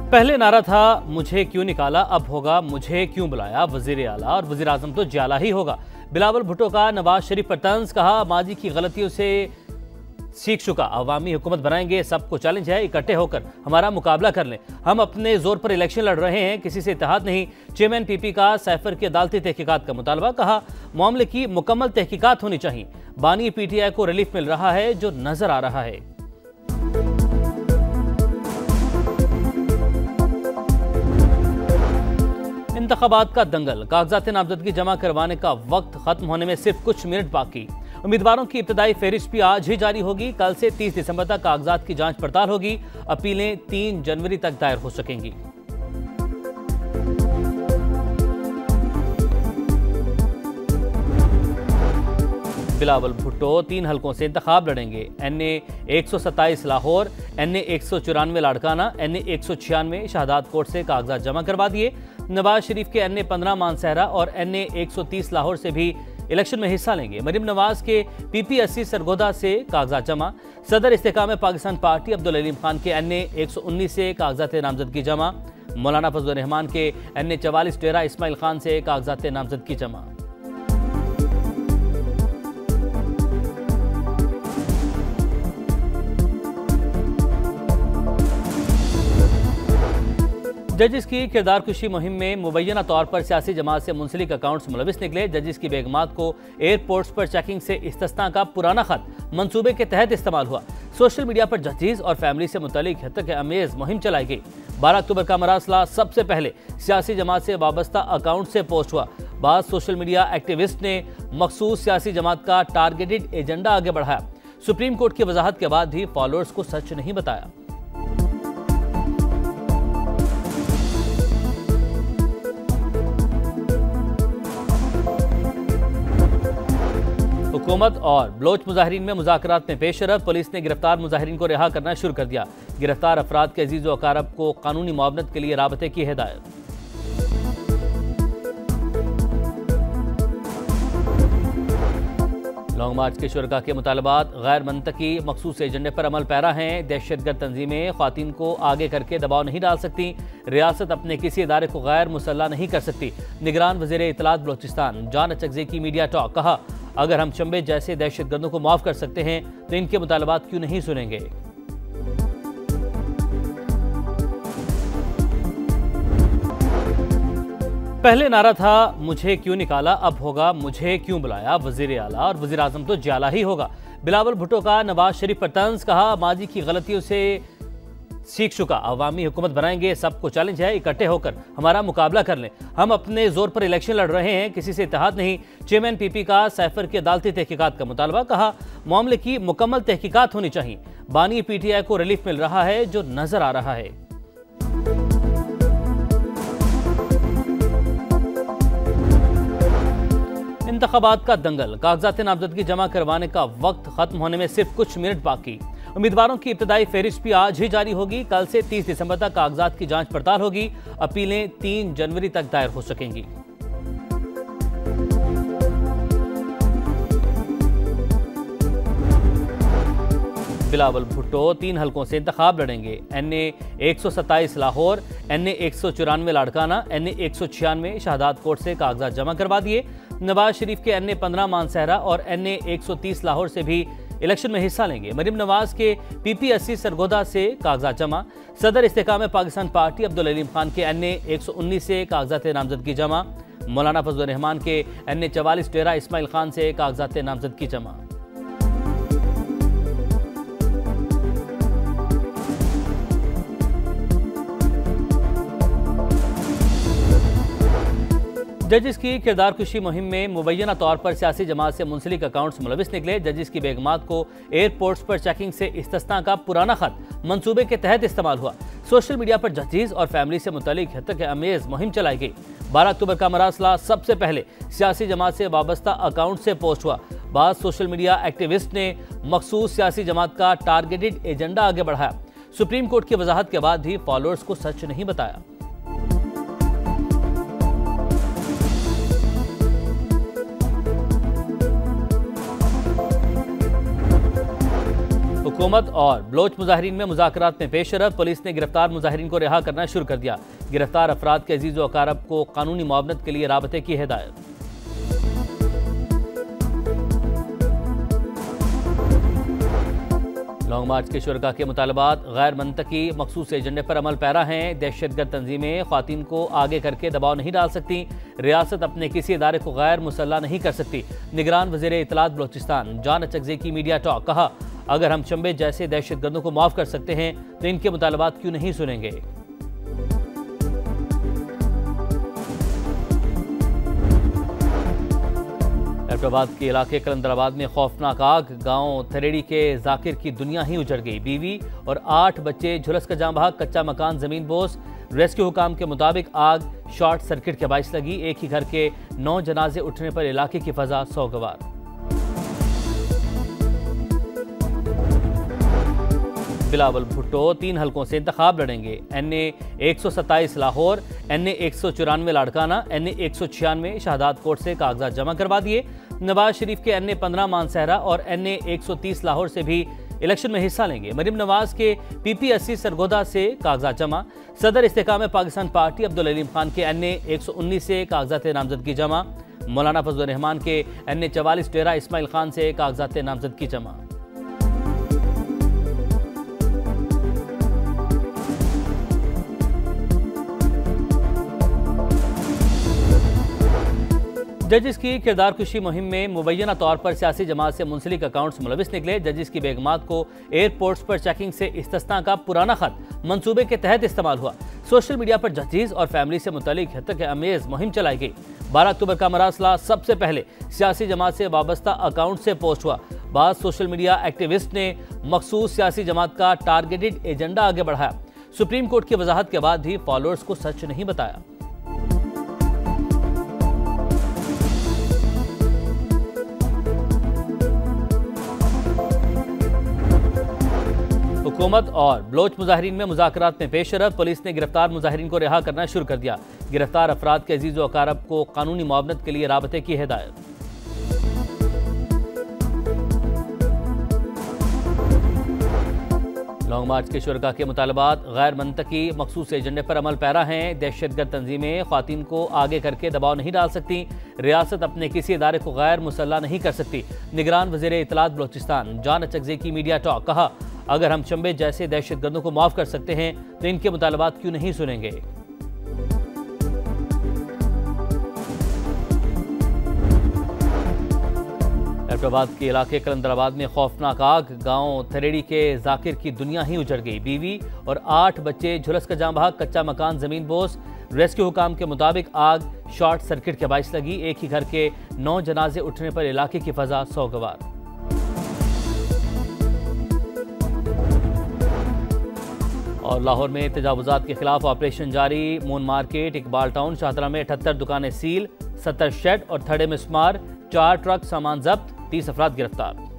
पहले नारा था मुझे क्यों निकाला, अब होगा मुझे क्यों बुलाया। वजीर आला और वजीर आजम तो ज्याला ही होगा। बिलावल भुट्टो का नवाज शरीफ पर तंज, कहा माजी की गलतियों से सीख चुका, अवामी हुकूमत बनाएंगे, सबको चैलेंज है इकट्ठे होकर हमारा मुकाबला कर लें। हम अपने जोर पर इलेक्शन लड़ रहे हैं, किसी से इत्तेहाद नहीं। चेयरमैन पीपी का सैफर की अदालती तहकीकात का मुतालबा, कहा मामले की मुकम्मल तहकीकात होनी चाहिए। बानी पीटीआई को रिलीफ मिल रहा है जो नजर आ रहा है। इंतखाबात का दंगल, कागजात नामजदगी जमा करवाने का वक्त खत्म होने में सिर्फ कुछ मिनट बाकी। उम्मीदवारों की इब्तदाई फहरिस्त भी आज ही जारी होगी। कल से 30 दिसंबर तक कागजात की जांच पड़ताल होगी। अपीलें 3 जनवरी तक दायर हो सकेंगी। बिलावल भुट्टो 3 हलकों से इंतखाब लड़ेंगे। NA 127 Lahore, NA 194 Larkana, NA 196 Shahdadkot से कागजात जमा करवा दिए। नवाज शरीफ के NA 15 मानसहरा और NA 130 लाहौर से भी इलेक्शन में हिस्सा लेंगे। मरीम नवाज के PP 80 सरगोदा से कागजात जमा। सदर इस्तेकाम पाकिस्तान पार्टी अब्दुल अलीम खान के NA 119 से कागजात नामजदगी जमा। मौलाना फजल रहमान के NA 44 डेरा इस्माइल खान से कागजात नामजदगी जमा। जजिस की किरदार कुशी मुहिम में मुबैना तौर पर सियासी जमात से मुंसलिक अकाउंट्स मुलविस निकले। जजिस की बेगमात को एयरपोर्ट्स पर चेकिंग से इस्तिस्ना का पुराना खत मंसूबे के तहत इस्तेमाल हुआ। सोशल मीडिया पर जजीज और फैमिली से मुतल्लिक हद अमेज मुहिम चलाई गई। 12 अक्टूबर का मरासला सबसे पहले सियासी जमात से वाबस्ता अकाउंट से पोस्ट हुआ। बाद सोशल मीडिया एक्टिविस्ट ने मखसूस सियासी जमात का टारगेटेड एजेंडा आगे बढ़ाया। सुप्रीम कोर्ट की वजाहत के बाद भी फॉलोअर्स को सच नहीं बताया। हुकूमत और बलोच मुजाहिरीन में मुज़ाकरात में पेशरफ, पुलिस ने गिरफ्तार मुजाहिरीन को रिहा करना शुरू कर दिया। गिरफ्तार अफराद के अजीज़ व अकारब को कानूनी मुआवनत के लिए राबते की हिदायत। लॉन्ग मार्च के शुरका के मुतालबात गैर मंतकी मखसूस एजेंडे पर अमल पैरा हैं। दहशतगर्द तंजीमें ख्वातीन को आगे करके दबाव नहीं डाल सकती। रियासत अपने किसी इदारे को गैर मुसल्ला नहीं कर सकती। निगरान वज़ीर इत्तलात बलोचिस्तान जान अचकज़ई की मीडिया टॉक, कहा अगर हम चंबे जैसे दहशतगर्दों को माफ कर सकते हैं तो इनके मुतालबात क्यों नहीं सुनेंगे। पहले नारा था मुझे क्यों निकाला, अब होगा मुझे क्यों बुलाया। वजीर आला और वजीर आजम तो ज्याला ही होगा। बिलावल भुट्टो का नवाज शरीफ पर तंज, कहा माजी की गलतियों से सीख चुका, अवामी हुकूमत बनाएंगे, सबको चैलेंज है इकट्ठे होकर हमारा मुकाबला कर लें। हम अपने जोर पर इलेक्शन लड़ रहे हैं, किसी से इत्तेहाद नहीं। चेयरमैन पीपी का सैफर की अदालती तहकीकात का मुतालबा, कहा मामले की मुकम्मल तहकीकात होनी चाहिए। बानी पीटीआई को रिलीफ मिल रहा है जो नजर आ रहा है। इंतखाबात का दंगल, कागजात नामजदगी जमा करवाने का वक्त खत्म होने में सिर्फ कुछ मिनट बाकी। उम्मीदवारों की इब्तदाई फहरिस्त भी आज ही जारी होगी। कल से 30 दिसंबर तक कागजात की जांच पड़ताल होगी। अपीलें 3 जनवरी तक दायर हो सकेंगी। बिलावल भुट्टो 3 हलकों से इंतखाब लड़ेंगे। NA 127 Lahore, NA 194 Larkana, NA 196 Shahdadkot से कागजात जमा करवा दिए। नवाज शरीफ के NA 15 मानसहरा और NA 130 लाहौर से भी इलेक्शन में हिस्सा लेंगे। मरीम नवाज के PP 80 सरगोदा से कागजात जमा। सदर इस्तेकाम पाकिस्तान पार्टी अब्दुल अलीम खान के NA 119 से कागजात नामजदगी जमा। मौलाना फजल रहमान के NA 44 डेरा इस्माइल खान से कागजात नामजदगी जमा। जजिस की किरदार कुशी मुहिम में मुबैना तौर पर सियासी जमात से मुंसलिक अकाउंट्स मुलविस निकले। जजिस की बेगमात को एयरपोर्ट्स पर चेकिंग से इस्तिस्ना का पुराना खत मंसूबे के तहत इस्तेमाल हुआ। सोशल मीडिया पर जजीज और फैमिली से मुतल्लिक हद अमेज मुहिम चलाई गई। 12 अक्टूबर का मरासला सबसे पहले सियासी जमात से वाबस्ता अकाउंट से पोस्ट हुआ। बाद सोशल मीडिया एक्टिविस्ट ने मखसूस सियासी जमात का टारगेटेड एजेंडा आगे बढ़ाया। सुप्रीम कोर्ट की वजाहत के बाद भी फॉलोअर्स को सच नहीं बताया। हुकूमत और बलोच मुजाहिरीन में मुज़ाकरात में पेशरफ, पुलिस ने गिरफ्तार मुजाहिरीन को रिहा करना शुरू कर दिया। गिरफ्तार अफराद के अजीज़ व अकारब को कानूनी मुआवनत के लिए राबते की हिदायत। लॉन्ग मार्च के शुरका के मुतालबात गैर मंतकी मखसूस एजेंडे पर अमल पैरा हैं। दहशतगर्द तंजीमें ख्वातीन को आगे करके दबाव नहीं डाल सकती। रियासत अपने किसी इदारे को गैर मुसल्ला नहीं कर सकती। निगरान वज़ीर इत्तलात बलोचिस्तान जान अचकज़ई की मीडिया टॉक। कहा, अगर हम चंबे जैसे दहशतगर्दों को माफ़ कर सकते हैं तो इनके मुतालबात क्यों नहीं सुनेंगे। एबटाबाद के इलाके कलंदराबाद में खौफनाक आग, गांव थरेड़ी के जाकिर की दुनिया ही उजड़ गई। बीवी और 8 बच्चे झुलस कर जाँ बहक, कच्चा मकान जमीन बोस। रेस्क्यू हुकाम के मुताबिक आग शॉर्ट सर्किट के बाइस लगी। एक ही घर के 9 जनाजे उठने पर इलाके की फजा सौगवार। बिलावल भुट्टो 3 हलकों से इंतखाब लड़ेंगे। NA 127 Lahore, NA 194 Larkana, NA 196 Shahdadkot से कागजात जमा करवा दिए। नवाज शरीफ के NA 15 मानसहरा और NA 130 लाहौर से भी इलेक्शन में हिस्सा लेंगे। मरीम नवाज के PP 80 सरगोदा से कागजात जमा। सदर इस्तेकाम पाकिस्तान पार्टी अब्दुल अलीम खान के NA 119 से कागजात नामजदगी जमा। मौलाना फजल रहमान के NA 44 डेरा इस्माइल खान से कागजात नामजदगी जमा। जजिस की किरदार कुशी मुहिम में मुबैना तौर पर सियासी जमात से मुंसलिक अकाउंट्स मुलविस निकले। जजिस की बेगमात को एयरपोर्ट्स पर चेकिंग से इस्तिस्ना का पुराना खत मंसूबे के तहत इस्तेमाल हुआ। सोशल मीडिया पर जजीज और फैमिली से मुतल्लिक हतक अमेज मुहिम चलाई गई। 12 अक्टूबर का मरासला सबसे पहले सियासी जमात से वाबस्ता अकाउंट से पोस्ट हुआ। बाद सोशल मीडिया एक्टिविस्ट ने मखसूस सियासी जमात का टारगेटेड एजेंडा आगे बढ़ाया। सुप्रीम कोर्ट की वजाहत के बाद भी फॉलोअर्स को सच नहीं बताया। हुकूमत और बलोच मुजाहिरीन में मुज़ाकरात में पेशरफ, पुलिस ने गिरफ्तार मुजाहिरीन को रिहा करना शुरू कर दिया। गिरफ्तार अफराद के अजीज़ व अकारब को कानूनी मुआवनत के लिए राबते की हिदायत। लॉन्ग मार्च के शुरका के मुतालबात गैर मंतकी मखसूस एजेंडे पर अमल पैरा हैं। दहशतगर्द तंजीमें ख्वातीन को आगे करके दबाव नहीं डाल सकती। रियासत अपने किसी इदारे को गैर मुसल्ला नहीं कर सकती। निगरान वज़ीर इत्तलात बलोचिस्तान जान अचकज़ई की मीडिया टॉक। कहा, अगर हम चंबे जैसे दहशतगर्दों को माफ़ कर सकते हैं तो इनके मुतालबात क्यों नहीं सुनेंगे। एबटाबाद के इलाके कलंदराबाद में खौफनाक आग, गांव थरेड़ी के जाकिर की दुनिया ही उजड़ गई। बीवी और 8 बच्चे झुलस कर जाँ बहक, कच्चा मकान जमीन बोस। रेस्क्यू हुकाम के मुताबिक आग शॉर्ट सर्किट के बाइस लगी। एक ही घर के 9 जनाजे उठने पर इलाके की फजा सौगवार। और लाहौर में तजावुजात के खिलाफ ऑपरेशन जारी। मून मार्केट, इकबाल टाउन, शाहतरा में 78 दुकानें सील, 70 शेड और थड़े मिस्मार, 4 ट्रक सामान जब्त, 30 अफराद गिरफ्तार।